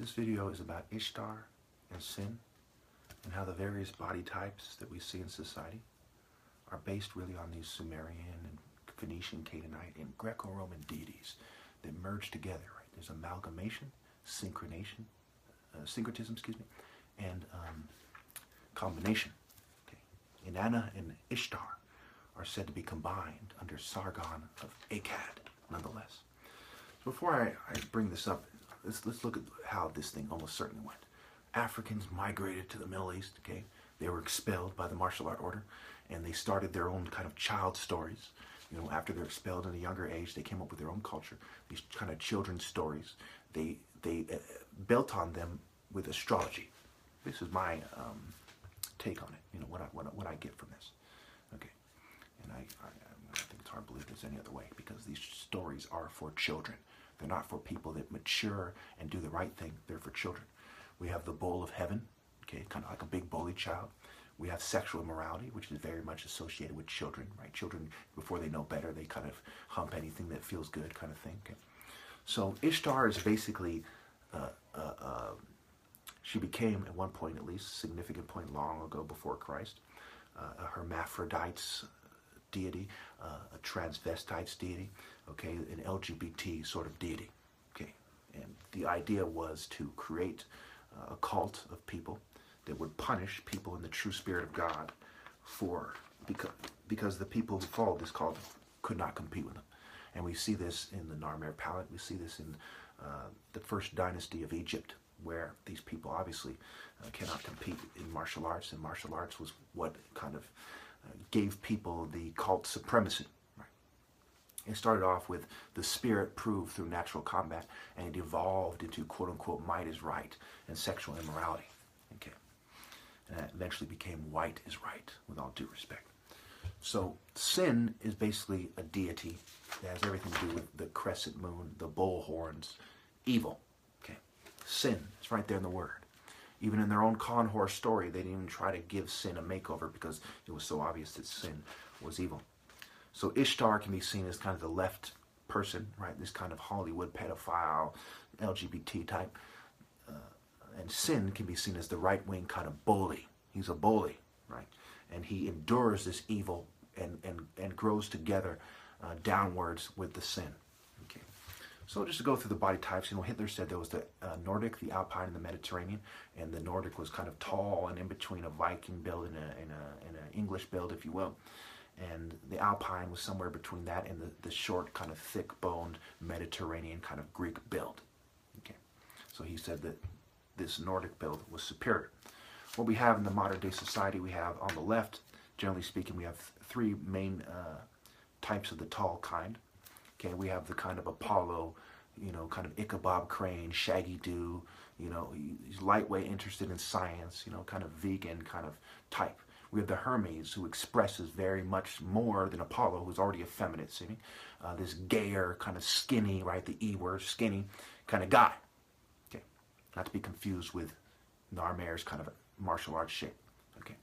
This video is about Ishtar and sin, and how the various body types that we see in society are based really on these Sumerian and Phoenician, Canaanite, and Greco-Roman deities that merge together. Right? There's amalgamation, syncretism, and combination. Okay. Inanna and Ishtar are said to be combined under Sargon of Akkad, nonetheless. So before I bring this up, let's look at how this thing almost certainly went. Africans migrated to the Middle East, okay? They were expelled by the martial art order, and they started their own kind of child stories. You know, after they're expelled in a younger age, they came up with their own culture, these kind of children's stories. They built on them with astrology. This is my take on it, you know, what I get from this. Okay, and I think it's hard to believe there's any other way, because these stories are for children. They're not for people that mature and do the right thing. They're for children. We have the bowl of heaven, okay, kind of like a big bully child. We have sexual immorality, which is very much associated with children, right? Children, before they know better, they kind of hump anything that feels good, kind of thing. Okay? So Ishtar is basically, she became, at one point at least, a significant point long ago before Christ, a hermaphrodite's deity, a transvestite's deity, okay, an LGBT sort of deity, okay. And the idea was to create a cult of people that would punish people in the true spirit of God because the people who followed this cult could not compete with them. And we see this in the Narmer Palette. We see this in the first dynasty of Egypt, where these people obviously cannot compete in martial arts, and martial arts was what kind of gave people the cult supremacy. Right? It started off with the spirit proved through natural combat, and it evolved into quote-unquote might is right and sexual immorality. Okay, and that eventually became white is right, with all due respect. So sin is basically a deity that has everything to do with the crescent moon, the bull horns, evil. Okay, sin, it's right there in the word. Even in their own con horse story, they didn't even try to give sin a makeover because it was so obvious that sin was evil. So Ishtar can be seen as kind of the left person, right? This kind of Hollywood pedophile, LGBT type. And sin can be seen as the right-wing kind of bully. He's a bully, right? And he endures this evil and grows together downwards with the sin. Okay. So just to go through the body types, you know, Hitler said there was the Nordic, the Alpine, and the Mediterranean, and the Nordic was kind of tall and in between a Viking build and an English build, if you will. And the Alpine was somewhere between that and the short, kind of thick-boned Mediterranean kind of Greek build. Okay. So he said that this Nordic build was superior. What we have in the modern day society, we have on the left, generally speaking, we have three main types of the tall kind. Okay, we have the kind of Apollo, you know, kind of Ichabod Crane, Shaggy Doo, you know, he's lightweight, interested in science, you know, kind of vegan kind of type. We have the Hermes, who expresses very much more than Apollo, who's already effeminate seeming. This gayer, kind of skinny, right, the E word, skinny kind of guy. Okay, not to be confused with Narmer's kind of martial arts shape. Okay,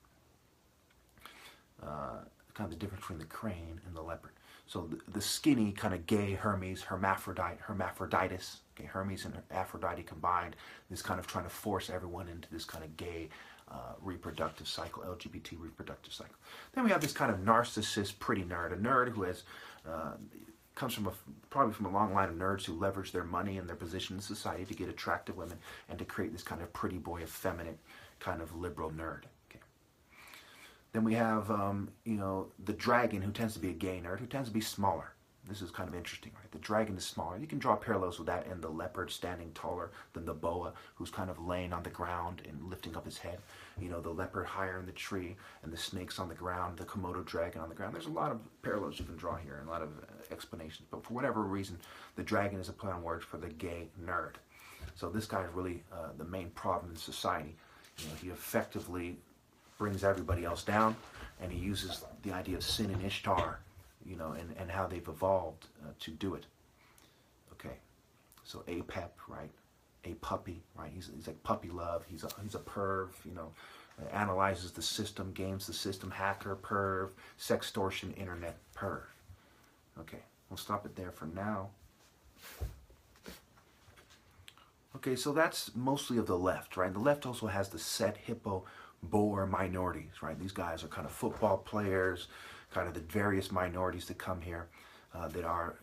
kind of the difference between the crane and the leopard. So the skinny kind of gay Hermes, hermaphroditus, okay, Hermes and Aphrodite combined, this kind of trying to force everyone into this kind of gay reproductive cycle, LGBT reproductive cycle. Then we have this kind of narcissist, pretty nerd, a nerd who has comes from probably from a long line of nerds who leverage their money and their position in society to get attractive women and to create this kind of pretty boy, effeminate kind of liberal nerd. Then we have, you know, the dragon, who tends to be a gay nerd, who tends to be smaller. This is kind of interesting, right? The dragon is smaller. You can draw parallels with that, and the leopard standing taller than the boa, who's kind of laying on the ground and lifting up his head. You know, the leopard higher in the tree, and the snakes on the ground, the Komodo dragon on the ground. There's a lot of parallels you can draw here, and a lot of explanations. But for whatever reason, the dragon is a play on words for the gay nerd. So this guy is really the main problem in society. You know, he effectively brings everybody else down, and he uses the idea of sin and Ishtar, you know, and how they've evolved to do it. Okay, so Apep, right? A puppy, right? He's like puppy love. He's a perv, you know, analyzes the system, games the system, hacker, perv, sextortion, internet, perv. Okay, we'll stop it there for now. Okay, so that's mostly of the left, right? The left also has the Set, Hippo, Boer minorities, right? These guys are kind of football players, kind of the various minorities that come here that are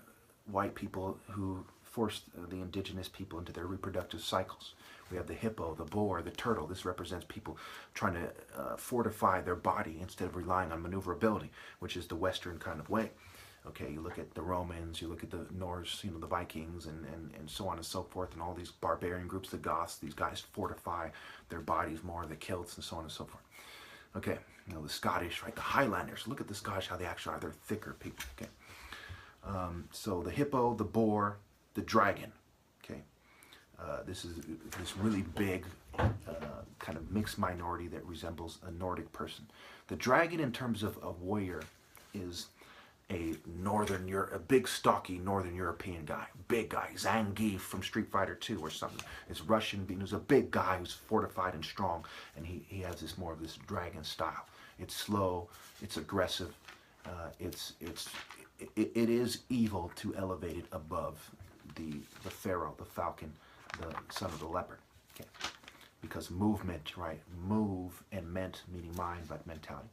white people who forced the indigenous people into their reproductive cycles. We have the hippo, the boar, the turtle. This represents people trying to fortify their body instead of relying on maneuverability, which is the Western kind of way. Okay, you look at the Romans, you look at the Norse, you know, the Vikings, and so on and so forth, and all these barbarian groups, the Goths. These guys fortify their bodies more, the Celts, and so on and so forth. Okay, you know, the Scottish, right, the Highlanders. Look at the Scottish, how they actually are. They're thicker people. Okay, so the hippo, the boar, the dragon. Okay, this is this really big kind of mixed minority that resembles a Nordic person. The dragon, in terms of a warrior, is a big stocky Northern European guy, big guy, Zangief from Street Fighter 2 or something. It's Russian, he's a big guy who's fortified and strong, and he has this more of this dragon style. It's slow, it's aggressive, it is evil to elevate it above the pharaoh, the falcon, the son of the leopard. Okay, because movement, right? Move and ment, meaning mind, but mentality.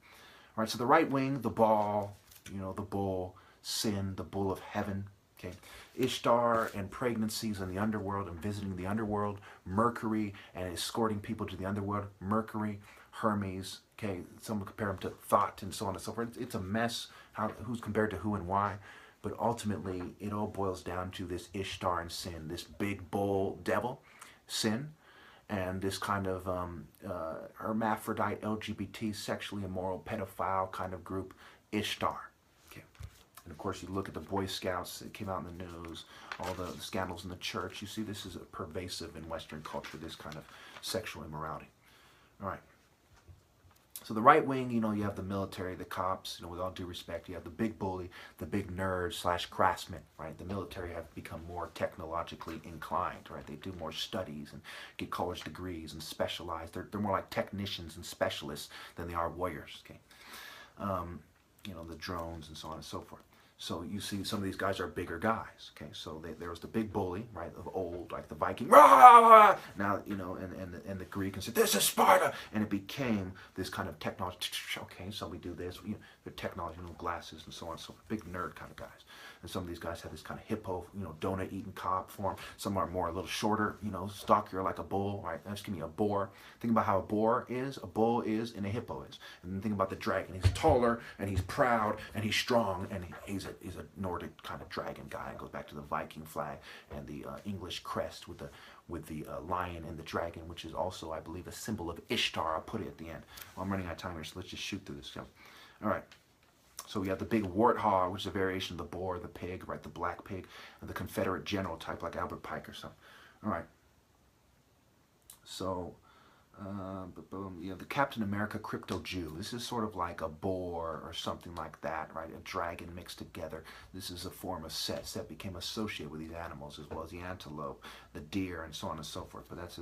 All right, so the right wing, the ball, you know, the bull, sin, the bull of heaven. Okay, Ishtar and pregnancies in the underworld and visiting the underworld. Mercury and escorting people to the underworld. Mercury, Hermes. Okay, some would compare him to Thoth and so on and so forth. It's a mess. Who's compared to who and why? But ultimately, it all boils down to this Ishtar and sin, this big bull devil, sin, and this kind of hermaphrodite, LGBT, sexually immoral, pedophile kind of group, Ishtar. Okay. And of course, you look at the Boy Scouts that came out in the news, all the scandals in the church. You see this is pervasive in Western culture, this kind of sexual immorality. All right. So the right wing, you know, you have the military, the cops, you know, with all due respect, you have the big bully, the big nerd / craftsman, right? The military have become more technologically inclined, right? They do more studies and get college degrees and specialize. They're more like technicians and specialists than they are warriors, okay? You know, the drones and so on and so forth. So you see some of these guys are bigger guys, okay? So there was the big bully, right, of old, like the Viking. Rah! Now, you know, and the Greek and said, this is Sparta! And it became this kind of technology. Okay, so we do this. You know, the technology, you know, glasses and so on and so forth. Big nerd kind of guys. And some of these guys have this kind of hippo, you know, donut-eating cop form. Some are more a little shorter, you know, stockier like a bull, right? Now just give me a boar. Think about how a boar is, a bull is, and a hippo is. And then think about the dragon. He's taller, and he's proud, and he's strong, and he's a Nordic kind of dragon guy. It goes back to the Viking flag and the English crest with the lion and the dragon, which is also, I believe, a symbol of Ishtar. I'll put it at the end. Well, I'm running out of time here, so let's just shoot through this. All right. So we have the big warthog, which is a variation of the boar, the pig, right, the black pig, and the Confederate general type like Albert Pike or something. All right. So, you know, the Captain America Crypto Jew. This is sort of like a boar or something like that, right? A dragon mixed together. This is a form of Set. Set became associated with these animals as well as the antelope, the deer, and so on and so forth. But that's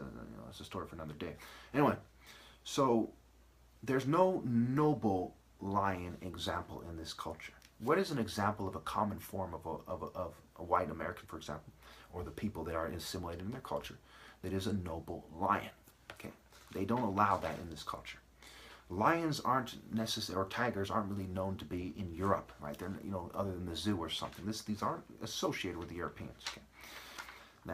that's a story for another day. Anyway, so there's no noble lion example in this culture. What is an example of a common form of a white American, for example, or the people that are assimilated in their culture? That is a noble lion. Okay, they don't allow that in this culture. Lions aren't necessarily, or tigers aren't really known to be in Europe, right? They're, you know, other than the zoo or something. These aren't associated with the Europeans. Okay,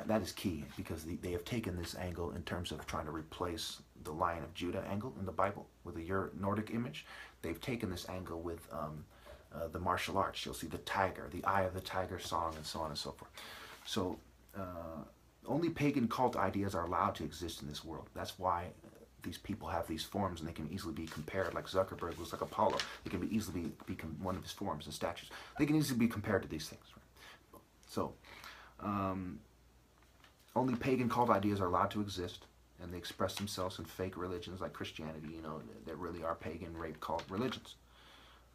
that is key because they have taken this angle in terms of trying to replace the Lion of Judah angle in the Bible with a Nordic image. They've taken this angle with the martial arts. You'll see the tiger, the Eye of the Tiger song, and so on and so forth. So only pagan cult ideas are allowed to exist in this world. That's why these people have these forms, and they can easily be compared. Like Zuckerberg looks like Apollo. They can easily be one of his forms and statues. They can easily be compared to these things. Right? So only pagan cult ideas are allowed to exist, and they express themselves in fake religions like Christianity, you know, that really are pagan, rape cult religions.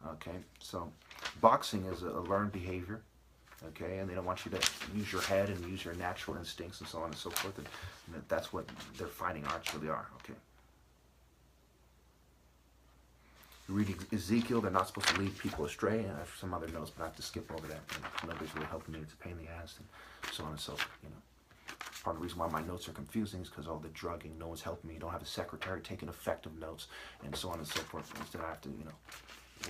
Okay, so boxing is a learned behavior, okay, and they don't want you to use your head and use your natural instincts and so on and so forth, and that's what their fighting arts really are, okay. Reading Ezekiel, they're not supposed to lead people astray, and I have some other notes, but I have to skip over that. Nobody's really helping me. It's a pain in the ass, and so on and so forth, you know. Part of the reason why my notes are confusing is because all the drugging, no one's helping me. You don't have a secretary taking effective notes, and so on and so forth. Instead, I have to,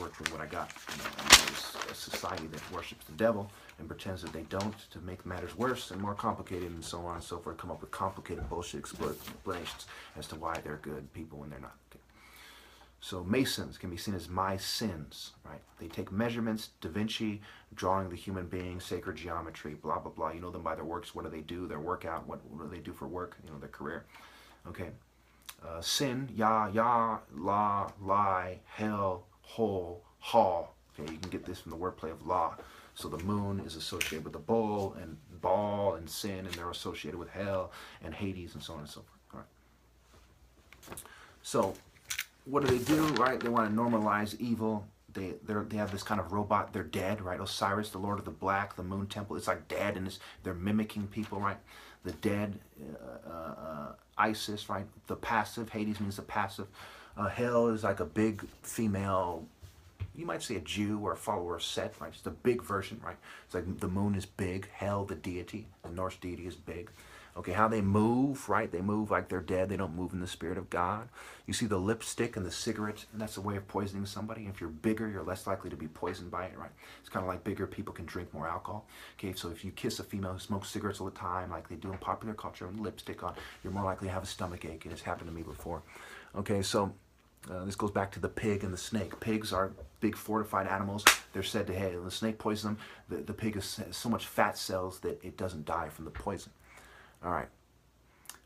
work with what I got. And there's a society that worships the devil and pretends that they don't, to make matters worse and more complicated, and so on and so forth. Come up with complicated bullshit explanations as to why they're good people when they're not. Okay. So Masons can be seen as my sins, right? They take measurements, Da Vinci, drawing the human being, sacred geometry, blah, blah, blah. You know them by their works. What do they do? Their workout. What do they do for work? Their career. Okay. Sin, Yah, La, lie, hell, hole, hall. Okay, you can get this from the wordplay of law. So the moon is associated with the bull and ball and sin, and they're associated with hell and Hades and so on and so forth. All right. So what do? Right? They want to normalize evil. They have this kind of robot. They're dead, right? Osiris, the Lord of the Black, the Moon Temple. It's like dead, and they're mimicking people, right? The dead, Isis, right? The passive. Hades means the passive. Hell is like a big female, you might say a Jew or a follower of Set, right? It's the big version, right? It's like the moon is big. Hell, the deity, the Norse deity, is big. Okay, how they move, right? They move like they're dead. They don't move in the spirit of God. You see the lipstick and the cigarette, and that's a way of poisoning somebody. If you're bigger, you're less likely to be poisoned by it, right? It's kind of like bigger people can drink more alcohol. Okay, so if you kiss a female who smokes cigarettes all the time, like they do in popular culture, with lipstick on, you're more likely to have a stomach ache, and it's happened to me before. Okay, so this goes back to the pig and the snake. Pigs are big fortified animals. They're said to, hey, when the snake poisons them, the pig has so much fat cells that it doesn't die from the poison. All right.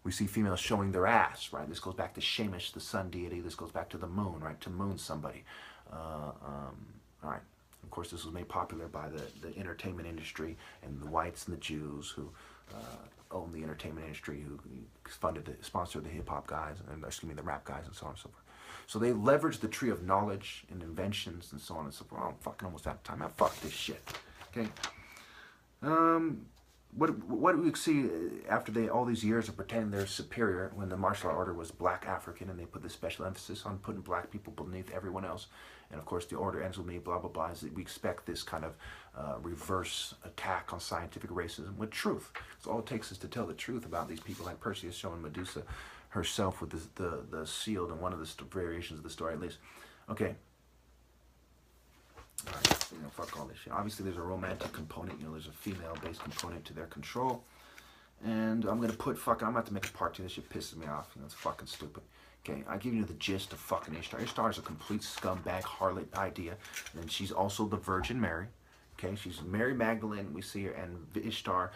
We see females showing their ass, right? This goes back to Shamash, the sun deity. This goes back to the moon, right? To moon somebody. All right. Of course, this was made popular by the entertainment industry and the whites and the Jews who own the entertainment industry, who sponsored the hip-hop guys, and the rap guys, and so on and so forth. So they leverage the tree of knowledge and inventions and so on and so forth. Oh, I'm fucking almost out of time. Fuck this shit. Okay. What do we see after all these years of pretending they're superior, when the martial art order was black African, and they put this special emphasis on putting black people beneath everyone else? And of course the order ends with me, blah, blah, blah. Is that we expect this kind of reverse attack on scientific racism with truth. So all it takes is to tell the truth about these people, like Perseus showing Medusa herself with the shield in one of the variations of the story, at least. Okay. All right, fuck all this shit. Obviously, there's a romantic component. There's a female-based component to their control. And I'm gonna put I'm about to make a part 2. This shit pisses me off. It's fucking stupid. Okay, I give you the gist of fucking Ishtar. Ishtar is a complete scumbag, harlot idea. And she's also the Virgin Mary. Okay, she's Mary Magdalene. We see her, and Ishtar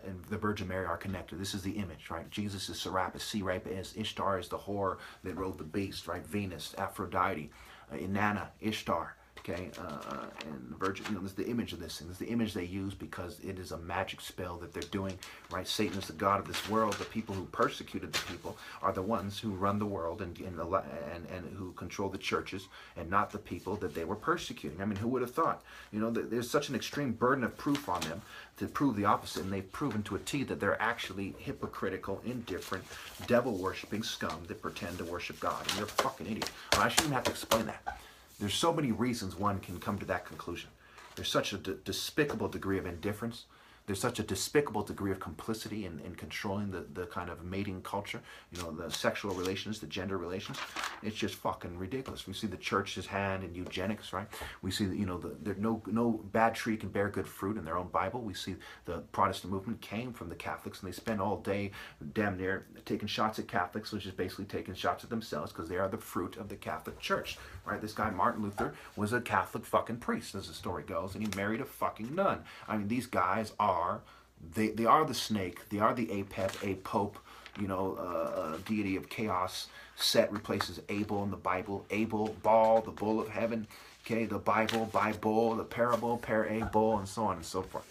and the Virgin Mary are connected. This is the image, right? Jesus is Serapis, Serapis. Ishtar is the whore that rode the beast, right? Venus, Aphrodite, Inanna, Ishtar. Okay, and the Virgin, this is the image of this thing. This is the image they use because it is a magic spell that they're doing, right? Satan is the god of this world. The people who persecuted the people are the ones who run the world and who control the churches, and not the people that they were persecuting. I mean, who would have thought? There's such an extreme burden of proof on them to prove the opposite, and they've proven to a T that they're actually hypocritical, indifferent, devil-worshipping scum that pretend to worship God, and they're fucking idiots. I shouldn't even have to explain that. There's so many reasons one can come to that conclusion. There's such a despicable degree of indifference. There's such a despicable degree of complicity in controlling the kind of mating culture, the sexual relations, the gender relations. It's just fucking ridiculous. We see the church's hand in eugenics, right? We see that, no bad tree can bear good fruit in their own Bible. We see the Protestant movement came from the Catholics, and they spend all day damn near taking shots at Catholics, which is basically taking shots at themselves, because they are the fruit of the Catholic Church, right? This guy Martin Luther was a Catholic fucking priest, as the story goes, and he married a fucking nun. I mean, these guys are they are the snake, they are the apope, deity of chaos. Set replaces Abel in the Bible. Abel, Baal, the bull of heaven. Okay, the Bible, by bull, the parable, parable, and so on and so forth.